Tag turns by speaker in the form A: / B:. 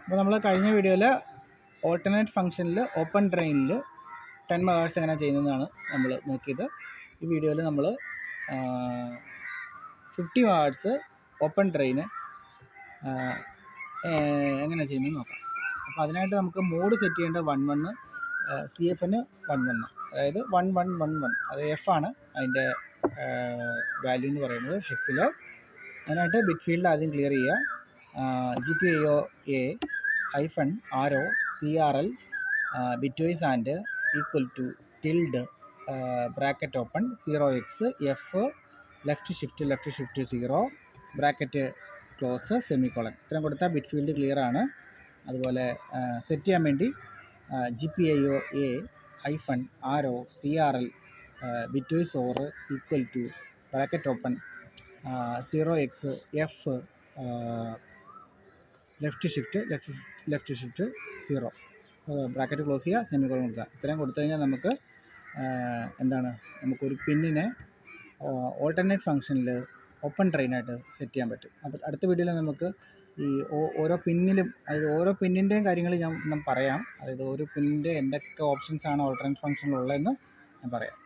A: അപ്പോൾ നമ്മൾ കഴിഞ്ഞ വീഡിയോയിൽ ഓൾട്ടർനേറ്റ് ഫംഗ്ഷനിൽ ഓപ്പൺ ഡ്രെയിനിൽ 10 മെഗാഹെർട്സ് എങ്ങനെ ചെയ്യുന്നതെന്നാണ് നമ്മൾ നോക്കിയത്. ഈ വീഡിയോയിൽ നമ്മൾ 50 മെഗാഹെർട്സ് ഓപ്പൺ ഡ്രെയിന് എങ്ങനെ ചെയ്യുന്നത് നോക്കാം. അപ്പോൾ അതിനായിട്ട് നമുക്ക് മോഡ് സെറ്റ് ചെയ്യേണ്ട 11 CFന് 11, അതായത് 1111, അത് എഫ് ആണ് അതിൻ്റെ വാല്യൂ എന്ന് പറയുന്നത് ഹെക്സിൽ. അതിനായിട്ട് ബിറ്റ് ഫീൽഡ് ആദ്യം ക്ലിയർ ചെയ്യുക. GPIO A -RO CRL bitwise and equal to tilde bracket open 0x F left shift 0 bracket close semicolon. ഇത്രയും കൊടുത്താൽ ബിറ്റ് ഫീൽഡ് ക്ലിയർ ആണ്. അതുപോലെ സെറ്റ് ചെയ്യാൻ വേണ്ടി GPIO A -RO CRL bitwise or equal to bracket open 0x F left shift 0 bracket close ചെയ്യുക, semicolon കൊടുക്കുക. ഇത്രയും കൊടുത്തു കഴിഞ്ഞാൽ നമുക്ക് നമുക്കൊരു പിന്നിനെ ഓൾട്ടർനേറ്റ് ഫംഗ്ഷനിൽ ഓപ്പൺ ഡ്രെയിനായിട്ട് സെറ്റ് ചെയ്യാൻ പറ്റും. അപ്പോൾ അടുത്ത വീഡിയോയിൽ നമുക്ക് ഈ ഓരോ പിന്നിലും, അതായത് ഓരോ പിന്നിൻ്റെയും കാര്യങ്ങൾ ഞാൻ പറയാം. അതായത് ഓരോ പിന്നിൻ്റെ എന്തൊക്കെ ഓപ്ഷൻസാണ് ഓൾട്ടർനേറ്റ് ഫംഗ്ഷനിലുള്ളതെന്ന് ഞാൻ പറയാം.